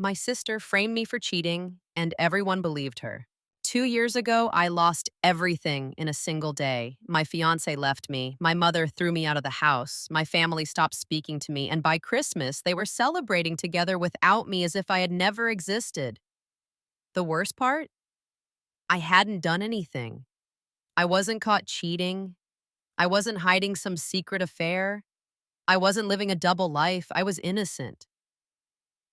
My sister framed me for cheating, and everyone believed her. 2 years ago, I lost everything in a single day. My fiance left me. My mother threw me out of the house. My family stopped speaking to me. And by Christmas, they were celebrating together without me as if I had never existed. The worst part? I hadn't done anything. I wasn't caught cheating. I wasn't hiding some secret affair. I wasn't living a double life. I was innocent.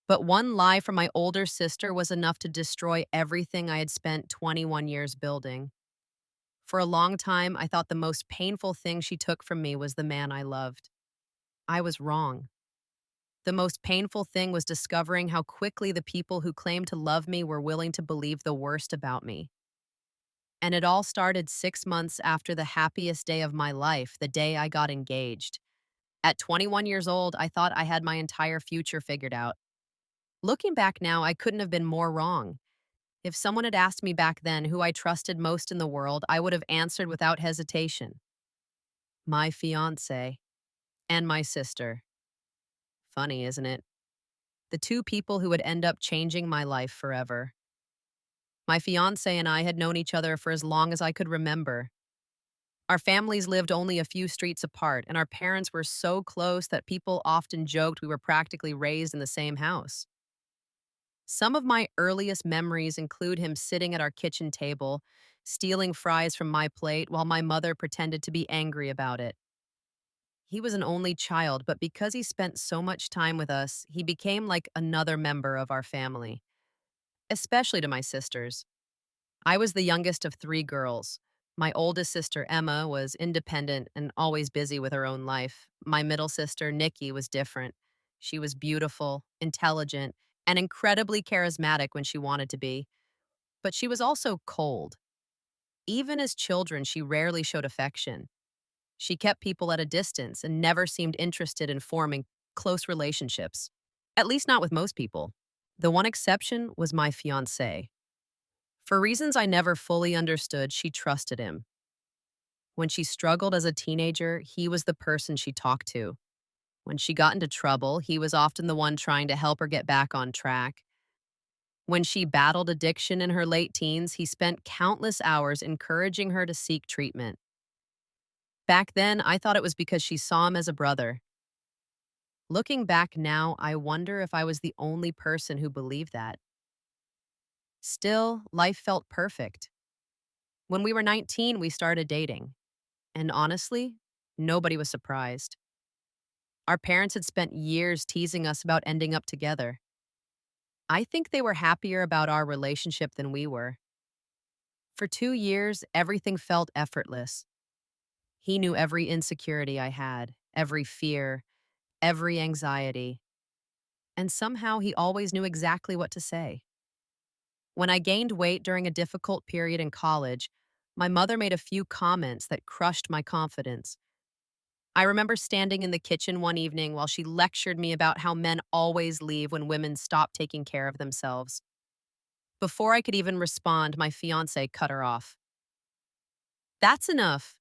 But one lie from my older sister was enough to destroy everything I had spent 21 years building. For a long time, I thought the most painful thing she took from me was the man I loved. I was wrong. The most painful thing was discovering how quickly the people who claimed to love me were willing to believe the worst about me. And it all started 6 months after the happiest day of my life, the day I got engaged. At 21 years old, I thought I had my entire future figured out. Looking back now, I couldn't have been more wrong. If someone had asked me back then who I trusted most in the world, I would have answered without hesitation. My fiancé and my sister. Funny, isn't it? The two people who would end up changing my life forever. My fiancé and I had known each other for as long as I could remember. Our families lived only a few streets apart, and our parents were so close that people often joked we were practically raised in the same house. Some of my earliest memories include him sitting at our kitchen table, stealing fries from my plate while my mother pretended to be angry about it. He was an only child, but because he spent so much time with us, he became like another member of our family, especially to my sisters. I was the youngest of three girls. My oldest sister, Emma, was independent and always busy with her own life. My middle sister, Nikki, was different. She was beautiful, intelligent, and incredibly charismatic when she wanted to be. But she was also cold. Even as children, she rarely showed affection. She kept people at a distance and never seemed interested in forming close relationships, at least not with most people. The one exception was my fiancé. For reasons I never fully understood, she trusted him. When she struggled as a teenager, he was the person she talked to. When she got into trouble, he was often the one trying to help her get back on track. When she battled addiction in her late teens, he spent countless hours encouraging her to seek treatment. Back then, I thought it was because she saw him as a brother. Looking back now, I wonder if I was the only person who believed that. Still, life felt perfect. When we were 19, we started dating. And honestly, nobody was surprised. Our parents had spent years teasing us about ending up together. I think they were happier about our relationship than we were. For 2 years, everything felt effortless. He knew every insecurity I had, every fear, every anxiety, and somehow he always knew exactly what to say. When I gained weight during a difficult period in college, my mother made a few comments that crushed my confidence. I remember standing in the kitchen one evening while she lectured me about how men always leave when women stop taking care of themselves. Before I could even respond, my fiance cut her off. That's enough.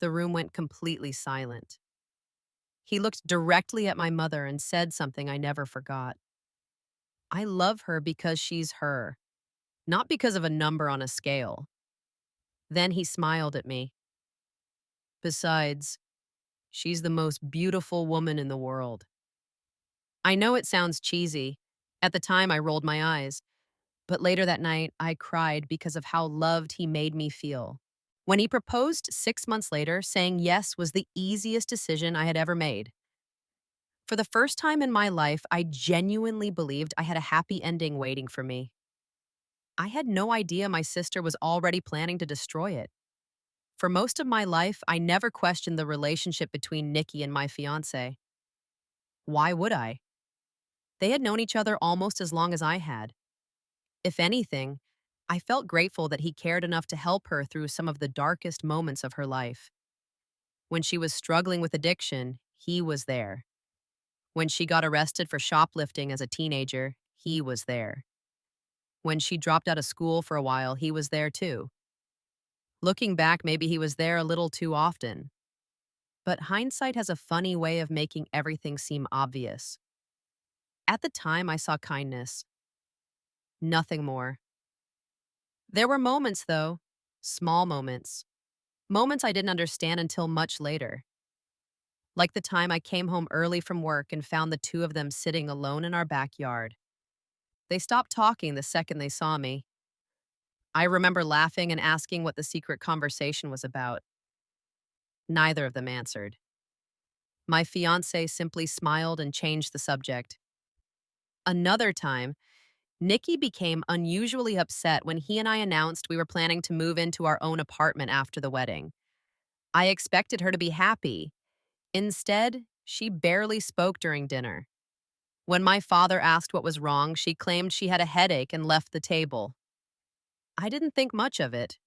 The room went completely silent. He looked directly at my mother and said something I never forgot. I love her because she's her, not because of a number on a scale. Then he smiled at me. Besides, she's the most beautiful woman in the world. I know it sounds cheesy. At the time, I rolled my eyes. But later that night, I cried because of how loved he made me feel. When he proposed 6 months later, saying yes was the easiest decision I had ever made. For the first time in my life, I genuinely believed I had a happy ending waiting for me. I had no idea my sister was already planning to destroy it. For most of my life, I never questioned the relationship between Nikki and my fiance. Why would I? They had known each other almost as long as I had. If anything, I felt grateful that he cared enough to help her through some of the darkest moments of her life. When she was struggling with addiction, he was there. When she got arrested for shoplifting as a teenager, he was there. When she dropped out of school for a while, he was there too. Looking back, maybe he was there a little too often. But hindsight has a funny way of making everything seem obvious. At the time, I saw kindness, nothing more. There were moments, though, small moments, moments I didn't understand until much later. Like the time I came home early from work and found the two of them sitting alone in our backyard. They stopped talking the second they saw me. I remember laughing and asking what the secret conversation was about. Neither of them answered. My fiance simply smiled and changed the subject. Another time, Nikki became unusually upset when he and I announced we were planning to move into our own apartment after the wedding. I expected her to be happy. Instead, she barely spoke during dinner. When my father asked what was wrong, she claimed she had a headache and left the table. I didn't think much of it.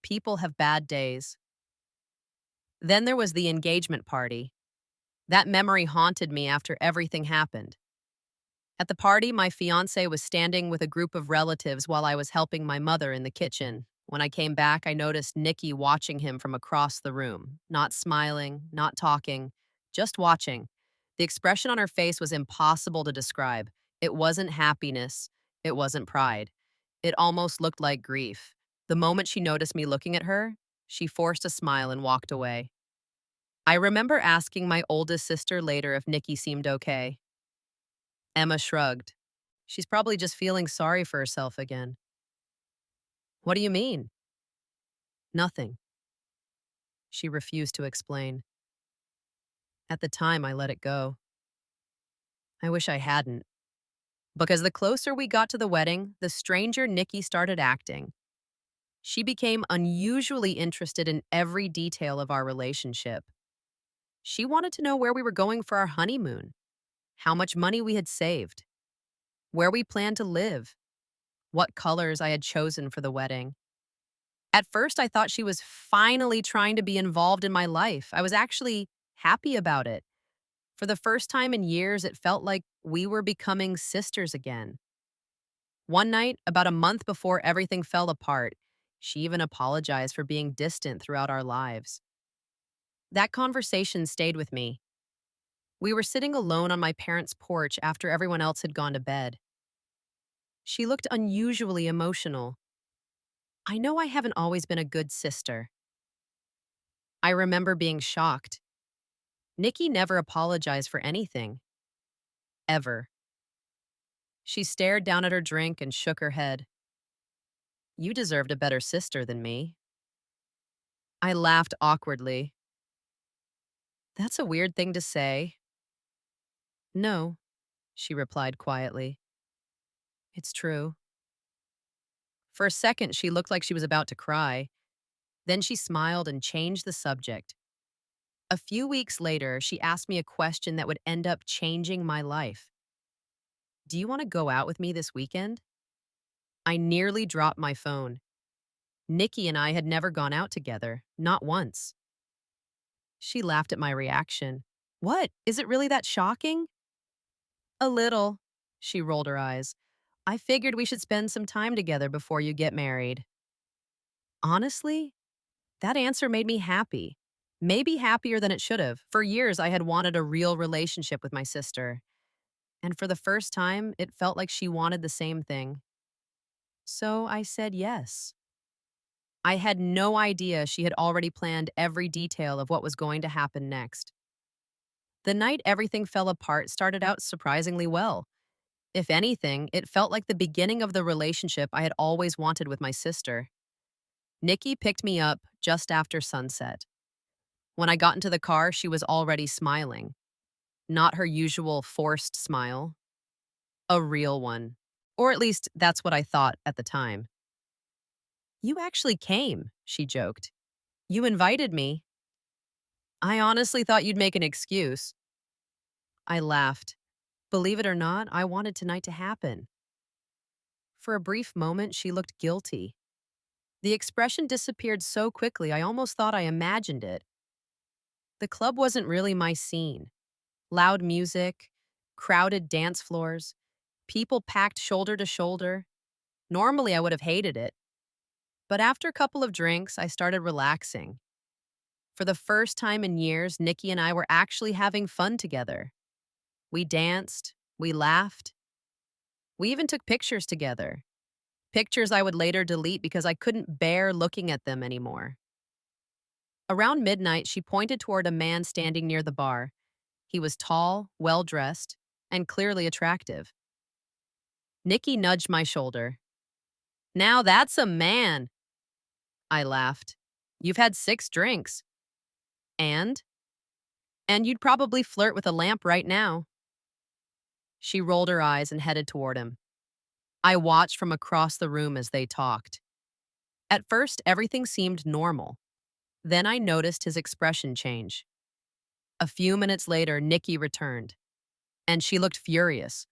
People have bad days. Then there was the engagement party. That memory haunted me after everything happened. At the party, my fiance was standing with a group of relatives while I was helping my mother in the kitchen. When I came back, I noticed Nikki watching him from across the room, not smiling, not talking, just watching. The expression on her face was impossible to describe. It wasn't happiness. It wasn't pride. It almost looked like grief. The moment she noticed me looking at her, she forced a smile and walked away. I remember asking my oldest sister later if Nikki seemed okay. Emma shrugged. She's probably just feeling sorry for herself again. What do you mean? Nothing. She refused to explain. At the time, I let it go. I wish I hadn't. Because the closer we got to the wedding, the stranger Nikki started acting. She became unusually interested in every detail of our relationship. She wanted to know where we were going for our honeymoon, how much money we had saved, where we planned to live, what colors I had chosen for the wedding. At first, I thought she was finally trying to be involved in my life. I was actually happy about it. For the first time in years, it felt like we were becoming sisters again. One night, about a month before everything fell apart, she even apologized for being distant throughout our lives. That conversation stayed with me. We were sitting alone on my parents' porch after everyone else had gone to bed. She looked unusually emotional. I know I haven't always been a good sister. I remember being shocked. Nikki never apologized for anything. Ever. She stared down at her drink and shook her head. You deserved a better sister than me. I laughed awkwardly. That's a weird thing to say. No, she replied quietly. It's true. For a second, she looked like she was about to cry. Then she smiled and changed the subject. A few weeks later, she asked me a question that would end up changing my life. Do you want to go out with me this weekend? I nearly dropped my phone. Nikki and I had never gone out together, not once. She laughed at my reaction. What? Is it really that shocking? A little. She rolled her eyes. I figured we should spend some time together before you get married. Honestly, that answer made me happy. Maybe happier than it should have. For years, I had wanted a real relationship with my sister. And for the first time, it felt like she wanted the same thing. So I said yes. I had no idea she had already planned every detail of what was going to happen next. The night everything fell apart started out surprisingly well. If anything, it felt like the beginning of the relationship I had always wanted with my sister. Nikki picked me up just after sunset. When I got into the car, she was already smiling. Not her usual forced smile, a real one. Or at least that's what I thought at the time. You actually came, she joked. You invited me. I honestly thought you'd make an excuse. I laughed. Believe it or not, I wanted tonight to happen. For a brief moment, she looked guilty. The expression disappeared so quickly, I almost thought I imagined it. The club wasn't really my scene. Loud music, crowded dance floors, people packed shoulder to shoulder. Normally, I would have hated it. But after a couple of drinks, I started relaxing. For the first time in years, Nikki and I were actually having fun together. We danced, We laughed. We even took pictures together. Pictures I would later delete because I couldn't bear looking at them anymore. Around midnight, she pointed toward a man standing near the bar. He was tall, well dressed, and clearly attractive. Nikki nudged my shoulder. Now that's a man, I laughed. You've had 6 drinks. And? And you'd probably flirt with a lamp right now. She rolled her eyes and headed toward him. I watched from across the room as they talked. At first, everything seemed normal. Then I noticed his expression change. A few minutes later, Nikki returned, and she looked furious.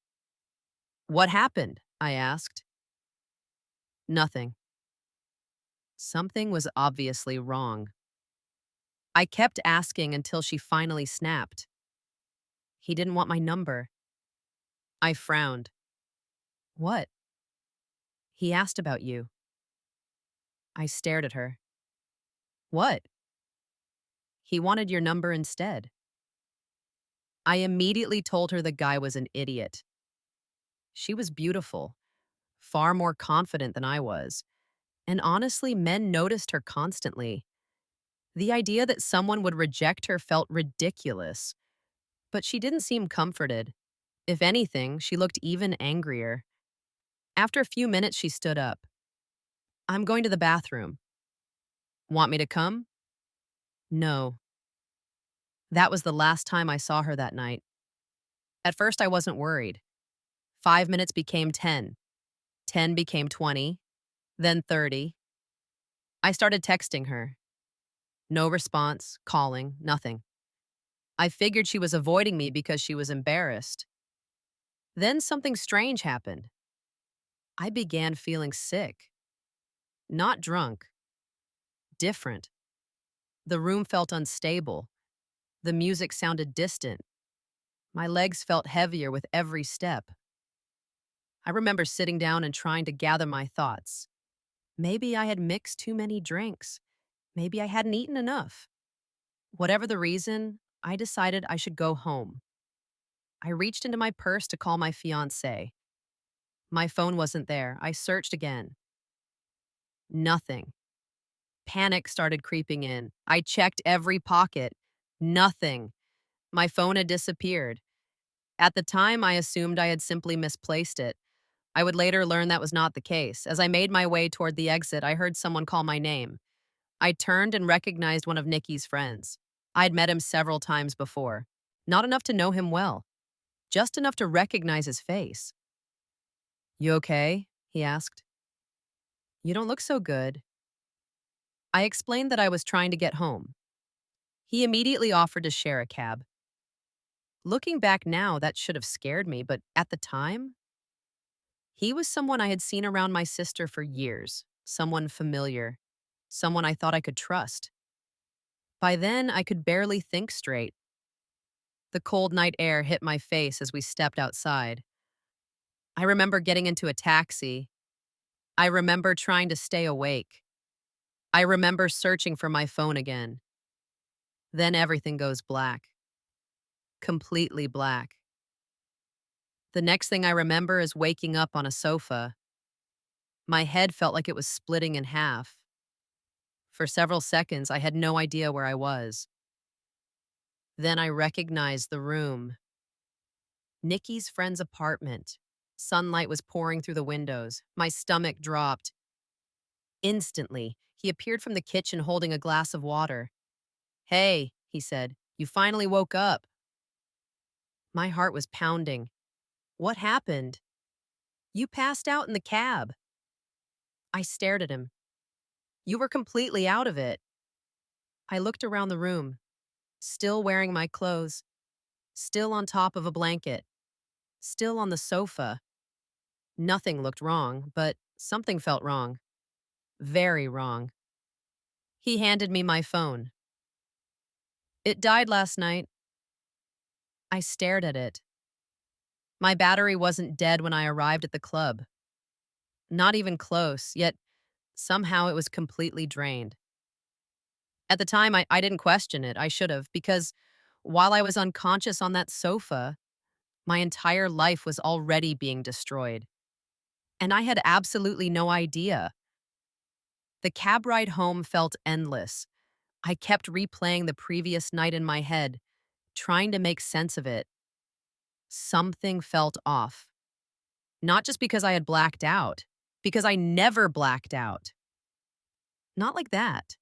What happened? I asked. Nothing. Something was obviously wrong. I kept asking until she finally snapped. He didn't want my number. I frowned. What? He asked about you. I stared at her. What? He wanted your number instead. I immediately told her the guy was an idiot. She was beautiful, far more confident than I was, and honestly, men noticed her constantly. The idea that someone would reject her felt ridiculous, but she didn't seem comforted. If anything, she looked even angrier. After a few minutes, she stood up. I'm going to the bathroom. Want me to come? No. That was the last time I saw her that night. At first, I wasn't worried. 5 minutes became 10. 10 became 20, then 30. I started texting her. No response, calling, nothing. I figured she was avoiding me because she was embarrassed. Then something strange happened. I began feeling sick. Not drunk. Different. The room felt unstable. The music sounded distant. My legs felt heavier with every step. I remember sitting down and trying to gather my thoughts. Maybe I had mixed too many drinks. Maybe I hadn't eaten enough. Whatever the reason, I decided I should go home. I reached into my purse to call my fiancé. My phone wasn't there. I searched again. Nothing. Panic started creeping in. I checked every pocket. Nothing. My phone had disappeared. At the time, I assumed I had simply misplaced it. I would later learn that was not the case. As I made my way toward the exit, I heard someone call my name. I turned and recognized one of Nikki's friends. I'd met him several times before. Not enough to know him well, just enough to recognize his face. You okay? He asked. You don't look so good. I explained that I was trying to get home. He immediately offered to share a cab. Looking back now, that should have scared me, but at the time, he was someone I had seen around my sister for years, someone familiar, someone I thought I could trust. By then, I could barely think straight. The cold night air hit my face as we stepped outside. I remember getting into a taxi. I remember trying to stay awake. I remember searching for my phone again. Then everything goes black. Completely black. The next thing I remember is waking up on a sofa. My head felt like it was splitting in half. For several seconds, I had no idea where I was. Then I recognized the room. Nikki's friend's apartment. Sunlight was pouring through the windows. My stomach dropped. Instantly, he appeared from the kitchen holding a glass of water. Hey, he said, you finally woke up. My heart was pounding. What happened? You passed out in the cab. I stared at him. You were completely out of it. I looked around the room, still wearing my clothes, still on top of a blanket, still on the sofa. Nothing looked wrong, but something felt wrong. Very wrong. He handed me my phone. It died last night. I stared at it. My battery wasn't dead when I arrived at the club. Not even close, yet somehow it was completely drained. At the time, I didn't question it. I should have, because while I was unconscious on that sofa, My entire life was already being destroyed. And I had absolutely no idea. The cab ride home felt endless. I kept replaying the previous night in my head, trying to make sense of it. Something felt off. Not just because I had blacked out, because I never blacked out. Not like that.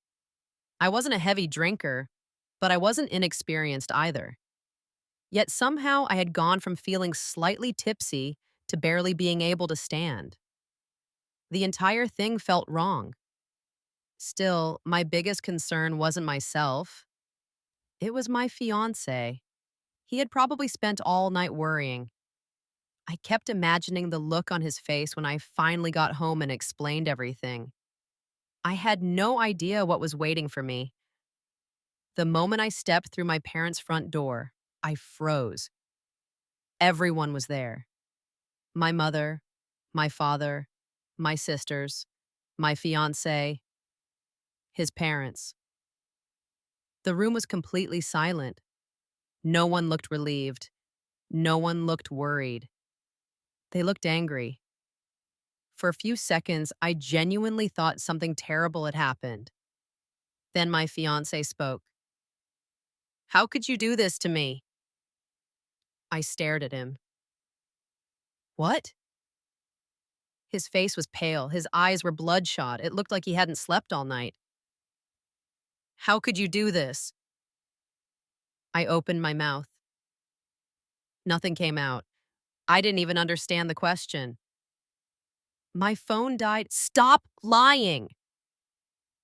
I wasn't a heavy drinker, but I wasn't inexperienced either. Yet somehow I had gone from feeling slightly tipsy to barely being able to stand. The entire thing felt wrong. Still, my biggest concern wasn't myself. It was my fiancé. He had probably spent all night worrying. I kept imagining the look on his face when I finally got home and explained everything. I had no idea what was waiting for me. The moment I stepped through my parents' front door, I froze. Everyone was there. My mother, my father, my sisters, my fiancé, his parents. The room was completely silent. No one looked relieved. No one looked worried. They looked angry. For a few seconds, I genuinely thought something terrible had happened. Then my fiancé spoke. "How could you do this to me?" I stared at him. "What?" His face was pale. His eyes were bloodshot. It looked like he hadn't slept all night. "How could you do this?" I opened my mouth. Nothing came out. I didn't even understand the question. My phone died. "Stop lying!"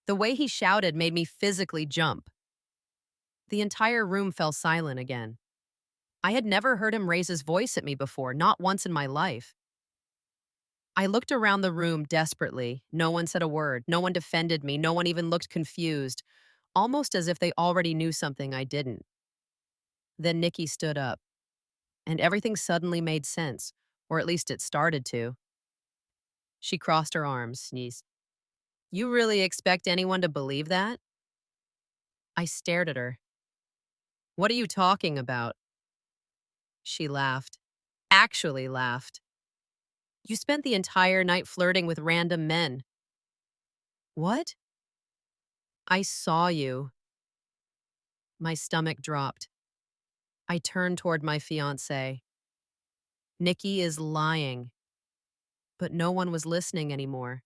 The way he shouted made me physically jump. The entire room fell silent again. I had never heard him raise his voice at me before, not once in my life. I looked around the room desperately. No one said a word. No one defended me. No one even looked confused, almost as if they already knew something I didn't. Then Nikki stood up, and everything suddenly made sense, or at least it started to. She crossed her arms, sneezed. "You really expect anyone to believe that?" I stared at her. "What are you talking about?" She laughed. Actually laughed. "You spent the entire night flirting with random men." "What?" "I saw you." My stomach dropped. I turned toward my fiancé. Nikki is lying. But no one was listening anymore.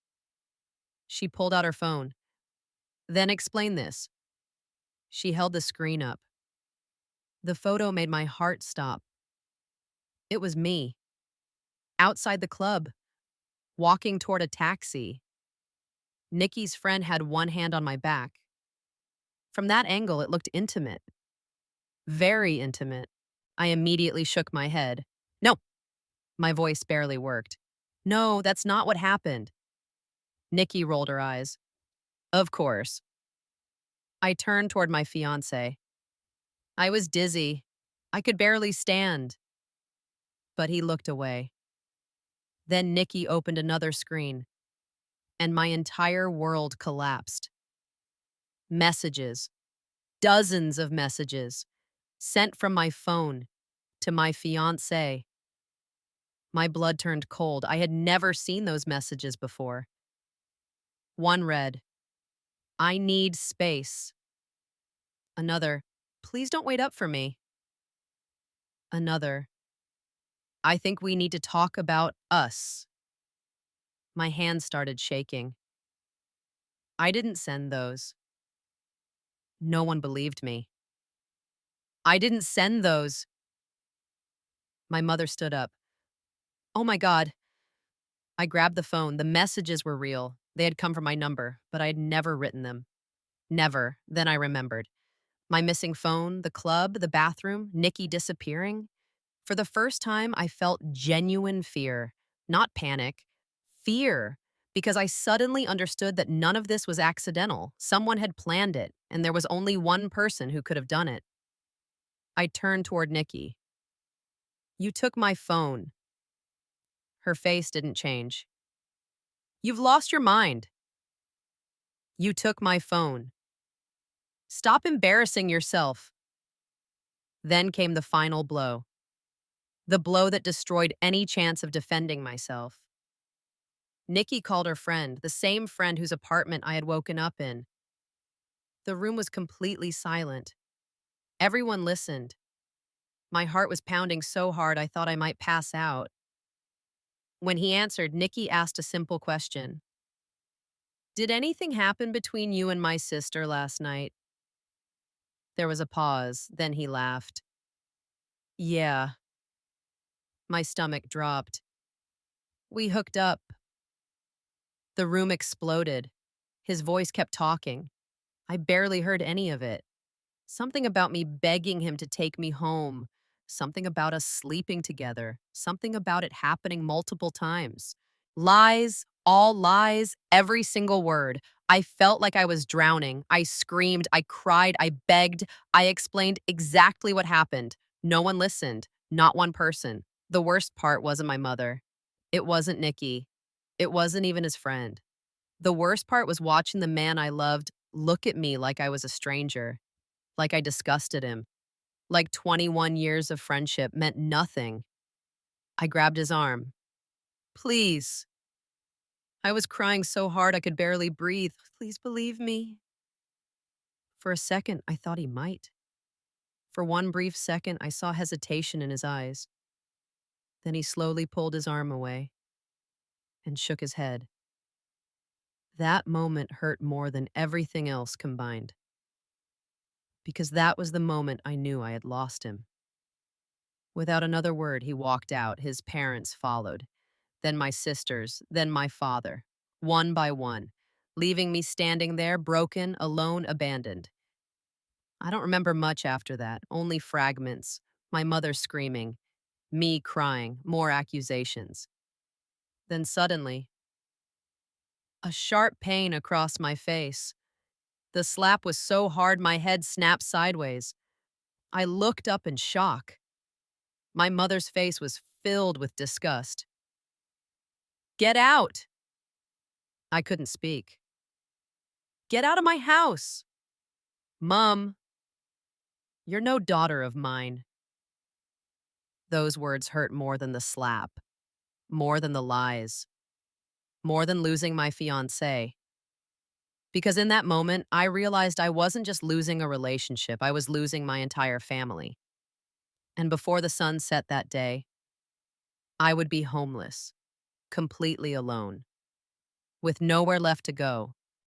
She pulled out her phone. "Then explain this." She held the screen up. The photo made my heart stop. It was me, outside the club, walking toward a taxi. Nikki's friend had one hand on my back. From that angle, it looked intimate. Very intimate. I immediately shook my head. "No." My voice barely worked. "No, that's not what happened." Nikki rolled her eyes. "Of course." I turned toward my fiancé. I was dizzy. I could barely stand. But he looked away. Then Nikki opened another screen, and my entire world collapsed. Messages. Dozens of messages. Sent from my phone to my fiancé. My blood turned cold. I had never seen those messages before. One read, "I need space." Another, "Please don't wait up for me." Another, "I think we need to talk about us." My hands started shaking. I didn't send those. No one believed me. "I didn't send those." My mother stood up. "Oh my God." I grabbed the phone. The messages were real. They had come from my number, but I had never written them. Never. Then I remembered. My missing phone, the club, the bathroom, Nikki disappearing. For the first time, I felt genuine fear. Not panic. Fear. Because I suddenly understood that none of this was accidental. Someone had planned it, and there was only one person who could have done it. I turned toward Nikki. "You took my phone." Her face didn't change. "You've lost your mind." "You took my phone." "Stop embarrassing yourself." Then came the final blow. The blow that destroyed any chance of defending myself. Nikki called her friend, the same friend whose apartment I had woken up in. The room was completely silent. Everyone listened. My heart was pounding so hard I thought I might pass out. When he answered, Nikki asked a simple question. Did anything happen between you and my sister last night? There was a pause, then he laughed. Yeah. My stomach dropped. We hooked up. The room exploded. His voice kept talking. I barely heard any of it. Something about me begging him to take me home. Something about us sleeping together. Something about it happening multiple times. Lies, all lies, every single word. I felt like I was drowning. I screamed, I cried, I begged. I explained exactly what happened. No one listened, not one person. The worst part wasn't my mother. It wasn't Nikki. It wasn't even his friend. The worst part was watching the man I loved look at me like I was a stranger, like I disgusted him, like 21 years of friendship meant nothing. I grabbed his arm. Please. I was crying so hard I could barely breathe. Please believe me. For a second, I thought he might. For one brief second, I saw hesitation in his eyes. Then he slowly pulled his arm away and shook his head. That moment hurt more than everything else combined, because that was the moment I knew I had lost him. Without another word, he walked out. His parents followed, then my sisters, then my father, one by one, leaving me standing there, broken, alone, abandoned. I don't remember much after that, only fragments. My mother screaming, me crying, more accusations. Then suddenly, a sharp pain across my face. The slap was so hard my head snapped sideways. I looked up in shock. My mother's face was filled with disgust. Get out! I couldn't speak. Get out of my house! Mom, you're no daughter of mine. Those words hurt more than the slap, more than the lies, more than losing my fiancé. Because in that moment, I realized I wasn't just losing a relationship, I was losing my entire family. And before the sun set that day, I would be homeless, completely alone, with nowhere left to go,